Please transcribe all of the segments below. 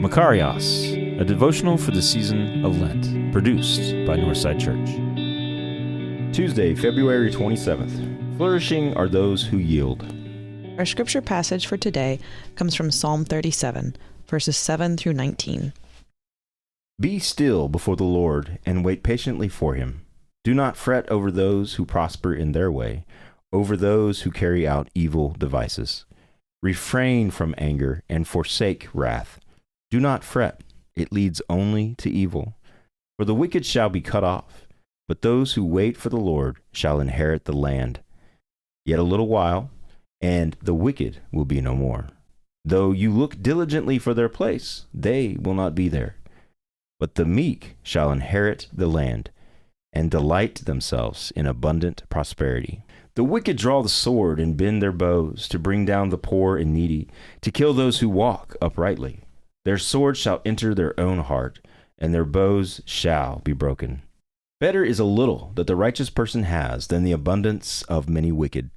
Makarios, a devotional for the season of Lent, produced by Northside Church. Tuesday, February 27th. Flourishing are those who yield. Our scripture passage for today comes from Psalm 37, verses 7 through 19. Be still before the Lord and wait patiently for him. Do not fret over those who prosper in their way, over those who carry out evil devices. Refrain from anger and forsake wrath. Do not fret, it leads only to evil. For the wicked shall be cut off, but those who wait for the Lord shall inherit the land. Yet a little while, and the wicked will be no more. Though you look diligently for their place, they will not be there. But the meek shall inherit the land, and delight themselves in abundant prosperity. The wicked draw the sword and bend their bows to bring down the poor and needy, to kill those who walk uprightly. Their sword shall enter their own heart, and their bows shall be broken. Better is a little that the righteous person has than the abundance of many wicked.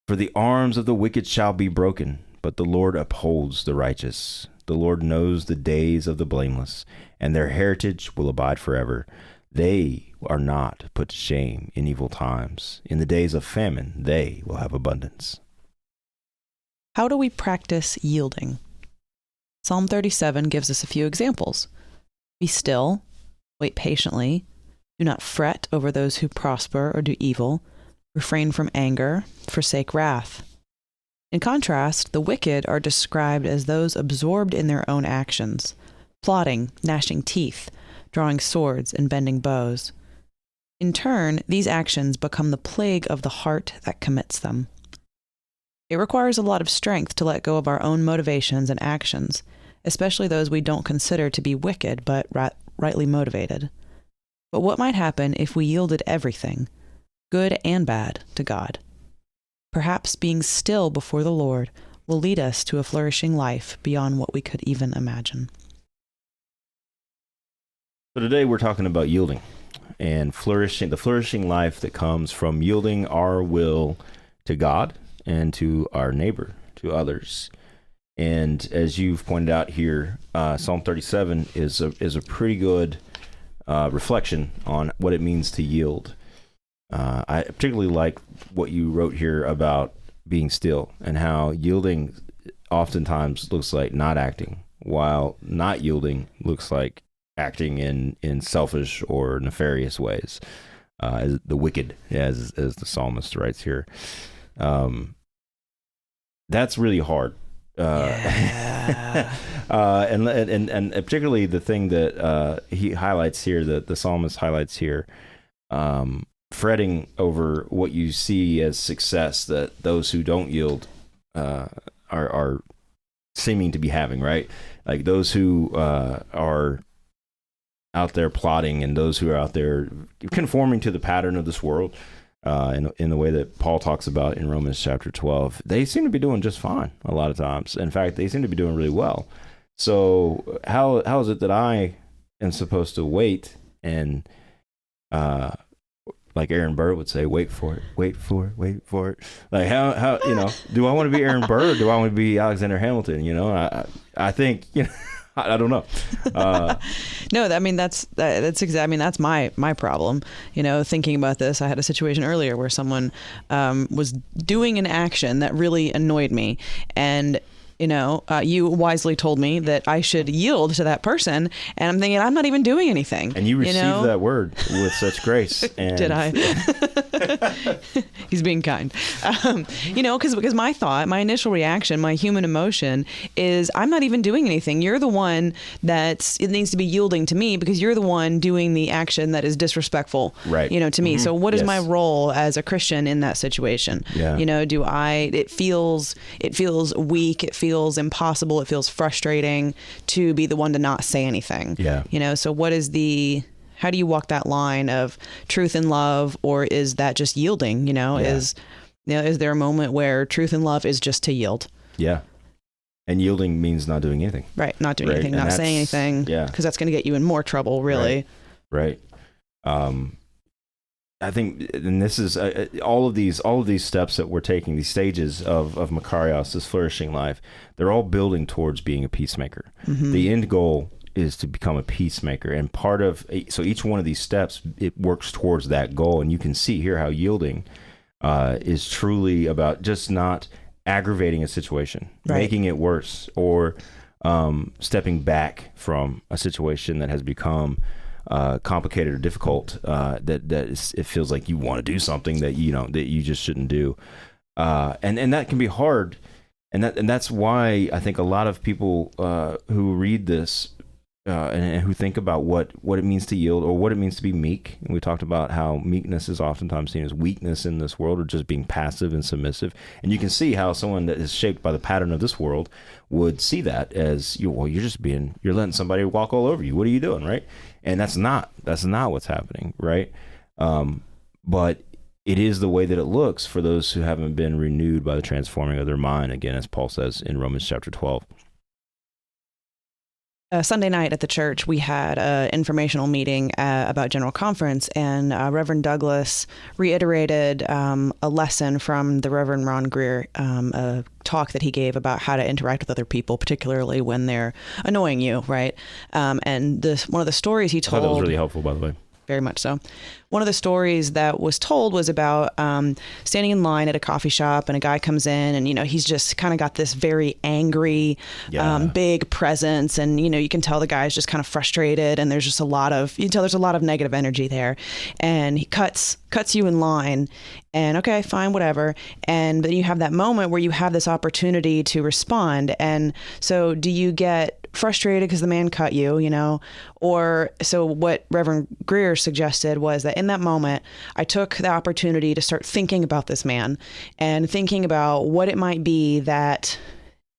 For the arms of the wicked shall be broken, but the Lord upholds the righteous. The Lord knows the days of the blameless, and their heritage will abide forever. They are not put to shame in evil times. In the days of famine, they will have abundance. How do we practice yielding? Psalm 37 gives us a few examples. Be still, wait patiently, do not fret over those who prosper or do evil, refrain from anger, forsake wrath. In contrast, the wicked are described as those absorbed in their own actions, plotting, gnashing teeth, drawing swords, and bending bows. In turn, these actions become the plague of the heart that commits them. It requires a lot of strength to let go of our own motivations and actions, especially those we don't consider to be wicked but rightly motivated. But what might happen if we yielded everything, good and bad, to God? Perhaps being still before the Lord will lead us to a flourishing life beyond what we could even imagine. So today we're talking about yielding and flourishing, the flourishing life that comes from yielding our will to God and to our neighbor, to others. And as you've pointed out here, Psalm 37 is a pretty good reflection on what it means to yield. I particularly like what you wrote here about being still and how yielding oftentimes looks like not acting, while not yielding looks like acting in selfish or nefarious ways, as the wicked, as the psalmist writes here. That's really hard. Yeah. And particularly the thing that he highlights here, that the psalmist highlights here, fretting over what you see as success that those who don't yield are seeming to be having, right? Like those who are out there plotting, and those who are out there conforming to the pattern of this world, in the way that Paul talks about in Romans chapter 12, they seem to be doing just fine a lot of times. In fact, they seem to be doing really well. So how is it that I am supposed to wait and, like Aaron Burr would say, wait for it. Like how do I want to be Aaron Burr, or do I want to be Alexander Hamilton? I think, I don't know. No, that's exactly, that's my problem. Thinking about this, I had a situation earlier where someone was doing an action that really annoyed me, and you wisely told me that I should yield to that person, and I'm thinking, I'm not even doing anything. And you received that word with such grace. And did I? He's being kind. Because my initial reaction, my human emotion is, I'm not even doing anything. You're the one it needs to be yielding to me, because you're the one doing the action that is disrespectful, right? To me. So what is my role as a Christian in that situation? Yeah. It feels weak. It feels impossible. It feels frustrating to be the one to not say anything. Yeah. So how do you walk that line of truth and love, or is that just yielding? Is there a moment where truth and love is just to yield? Yeah. And yielding means not doing anything. Right. Not doing anything, not saying anything. Yeah. Because that's going to get you in more trouble, really. Right. I think, and this is all of these steps that we're taking, these stages of Makarios, this flourishing life, they're all building towards being a peacemaker. The end goal is to become a peacemaker, and so each one of these steps, it works towards that goal. And you can see here how yielding is truly about just not aggravating a situation, making it worse, or stepping back from a situation that has become complicated or difficult, it feels like you want to do something that you just shouldn't do, and that can be hard, and that's why I think a lot of people who read this and who think about what it means to yield, or what it means to be meek. And we talked about how meekness is oftentimes seen as weakness in this world, or just being passive and submissive. And you can see how someone that is shaped by the pattern of this world would see that as, you're letting somebody walk all over you. What are you doing, right? And that's not what's happening, right? But it is the way that it looks for those who haven't been renewed by the transforming of their mind, again, as Paul says in Romans chapter 12. Sunday night at the church, we had an informational meeting about General Conference, and Reverend Douglas reiterated a lesson from the Reverend Ron Greer, a talk that he gave about how to interact with other people, particularly when they're annoying you, right? And one of the stories he told... I thought that was really helpful, by the way. Very much so. One of the stories that was told was about standing in line at a coffee shop, and a guy comes in, and he's just kind of got this very angry, big presence, and you can tell the guy's just kind of frustrated, and there's just there's a lot of negative energy there, and he cuts you in line, and okay, fine, whatever, and then you have that moment where you have this opportunity to respond. And so, do you get frustrated because the man cut you, or so what Reverend Greer suggested was that in that moment, I took the opportunity to start thinking about this man and thinking about what it might be that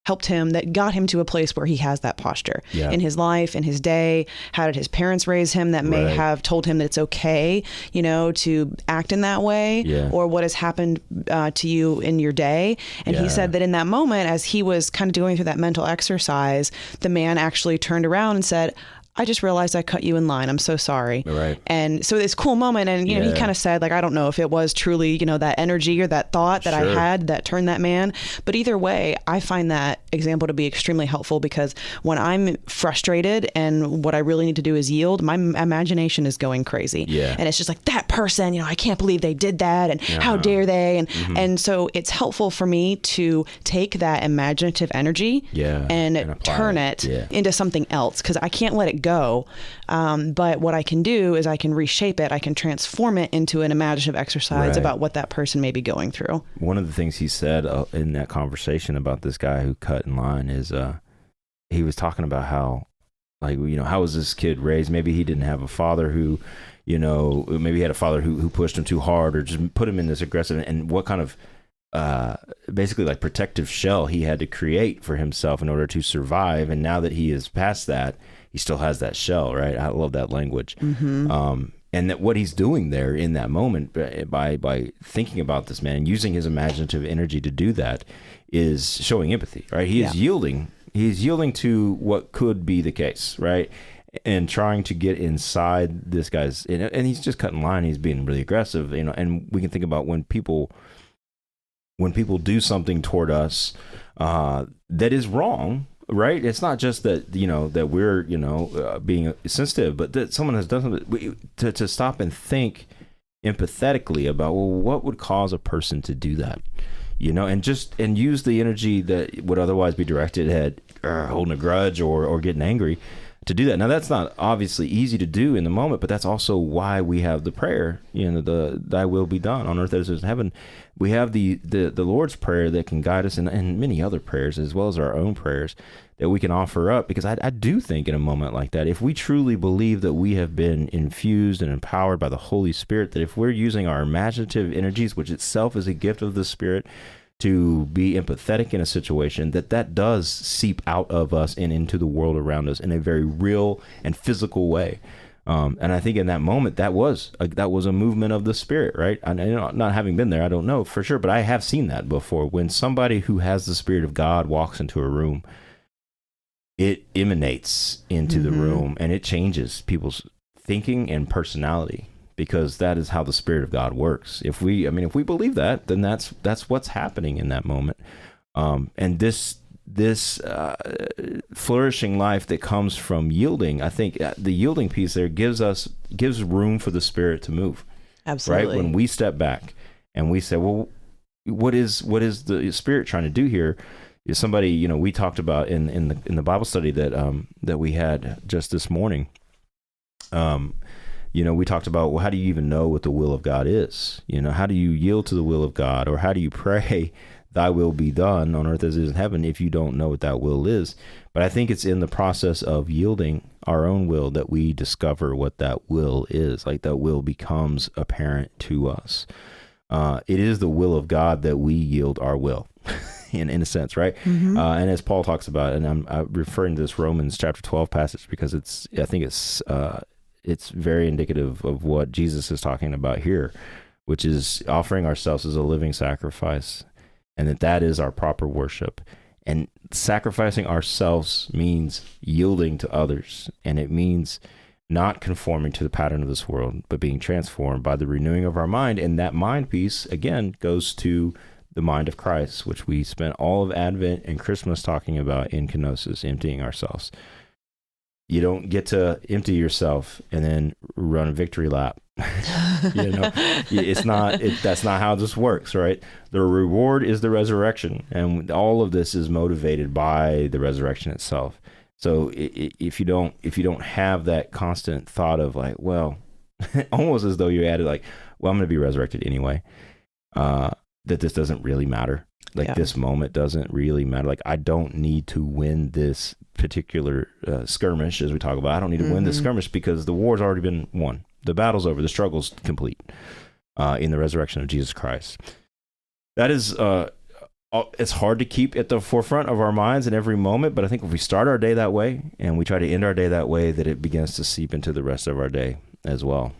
helped him, that got him to a place where he has that posture in his life, in his day. How did his parents raise him that may have told him that it's okay, to act in that way, or what has happened to you in your day. And he said that in that moment, as he was kind of doing through that mental exercise, the man actually turned around and said, I just realized I cut you in line. I'm so sorry. Right. And so this cool moment, and he kind of said, I don't know if it was truly, that energy or that thought that I had that turned that man. But either way, I find that example to be extremely helpful, because when I'm frustrated and what I really need to do is yield, my imagination is going crazy. Yeah. And it's just like, that person, I can't believe they did that, and how dare they? And so it's helpful for me to take that imaginative energy and turn it into something else, because I can't let it go. But what I can do is I can reshape it. I can transform it into an imaginative exercise about what that person may be going through. One of the things he said in that conversation about this guy who cut in line is he was talking about how, how was this kid raised? Maybe he didn't have a father who, maybe he had a father who pushed him too hard, or just put him in this aggressive, and what kind of basically protective shell he had to create for himself in order to survive. And now that he is past that, he still has that shell, right? I love that language. And that what he's doing there in that moment by thinking about this man and using his imaginative energy to do that is showing empathy, right? He is yielding. He's yielding to what could be the case, right? And trying to get inside this guy's, and he's just cutting line. He's being really aggressive, and we can think about when people do something toward us that is wrong, right? It's not just that, that we're, being sensitive, but that someone has done something to stop and think empathetically about, well, what would cause a person to do that, and use the energy that would otherwise be directed at holding a grudge or getting angry to do that. Now, that's not obviously easy to do in the moment, but that's also why we have the prayer, the thy will be done on earth as it is in heaven. We have the Lord's Prayer that can guide us, and many other prayers, as well as our own prayers that we can offer up. Because I do think in a moment like that, if we truly believe that we have been infused and empowered by the Holy Spirit, that if we're using our imaginative energies, which itself is a gift of the Spirit, to be empathetic in a situation, that does seep out of us and into the world around us in a very real and physical way. And I think in that moment, that was a movement of the Spirit, right? Not having been there, I don't know for sure, but I have seen that before. When somebody who has the Spirit of God walks into a room, it emanates into the room, and it changes people's thinking and personality. because that is how the Spirit of God works. If we believe that, then that's what's happening in that moment. And this flourishing life that comes from yielding, I think the yielding piece there gives room for the Spirit to move. Absolutely. Right? When we step back and we say, well, what is the Spirit trying to do here? Is somebody, we talked about in the Bible study that we had just this morning. We talked about, well, how do you even know what the will of God is? How do you yield to the will of God, or how do you pray, thy will be done on earth as it is in heaven, if you don't know what that will is? But I think it's in the process of yielding our own will that we discover what that will is. Like, that will becomes apparent to us. It is the will of God that we yield our will. In a sense, right? Mm-hmm. And as Paul talks about, and I'm referring to this Romans chapter 12 passage because I think it's very indicative of what Jesus is talking about here, which is offering ourselves as a living sacrifice, and that is our proper worship. And sacrificing ourselves means yielding to others, and it means not conforming to the pattern of this world, but being transformed by the renewing of our mind. And that mind piece, again, goes to the mind of Christ, which we spent all of Advent and Christmas talking about in kenosis, emptying ourselves. You don't get to empty yourself and then run a victory lap. That's not how this works, right? The reward is the resurrection, and all of this is motivated by the resurrection itself. So if you don't have that constant thought of like, well, almost as though you added like, well, I'm going to be resurrected anyway, that this doesn't really matter. Like, this moment doesn't really matter. Like, I don't need to win this particular skirmish, as we talk about. I don't need to win this skirmish because the war's already been won. The battle's over. The struggle's complete in the resurrection of Jesus Christ. That is, it's hard to keep at the forefront of our minds in every moment, but I think if we start our day that way and we try to end our day that way, that it begins to seep into the rest of our day as well.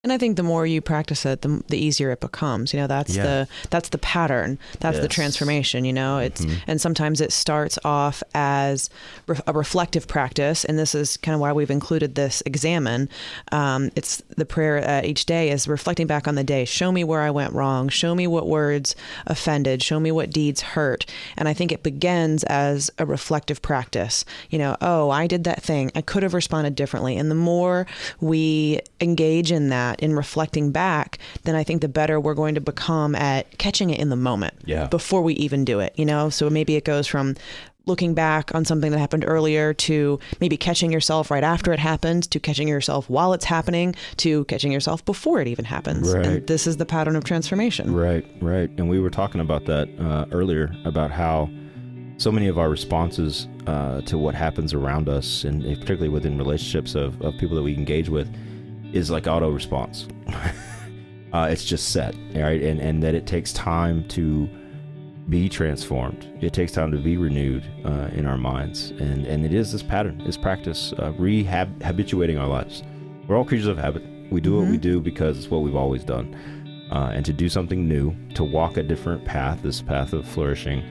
And I think the more you practice it, the easier it becomes. That's the pattern. That's the transformation. It's and sometimes it starts off as a reflective practice, and this is kind of why we've included this examine. It's the prayer each day is reflecting back on the day. Show me where I went wrong. Show me what words offended. Show me what deeds hurt. And I think it begins as a reflective practice. Oh, I did that thing. I could have responded differently. And the more we engage in that, in reflecting back, then I think the better we're going to become at catching it in the moment before we even do it, So maybe it goes from looking back on something that happened earlier to maybe catching yourself right after it happens, to catching yourself while it's happening, to catching yourself before it even happens. Right. And this is the pattern of transformation. Right. And we were talking about that earlier, about how so many of our responses to what happens around us, and particularly within relationships of people that we engage with, is like auto response. It's just set, right? And that it takes time to be transformed. It takes time to be renewed in our minds. And it is this pattern, this practice, habituating our lives. We're all creatures of habit. We do what we do because it's what we've always done. And to do something new, to walk a different path, this path of flourishing,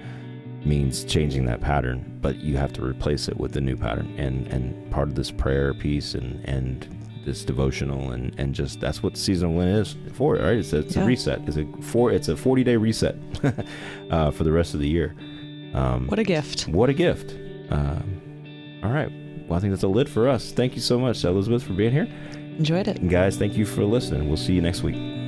means changing that pattern. But you have to replace it with the new pattern. And part of this prayer piece and this devotional and just that's what the season of Lent is for, right? It's a reset. It's a 40-day reset for the rest of the year. What a gift! All right. Well, I think that's a lid for us. Thank you so much, Elizabeth, for being here. Enjoyed it. And guys, thank you for listening. We'll see you next week.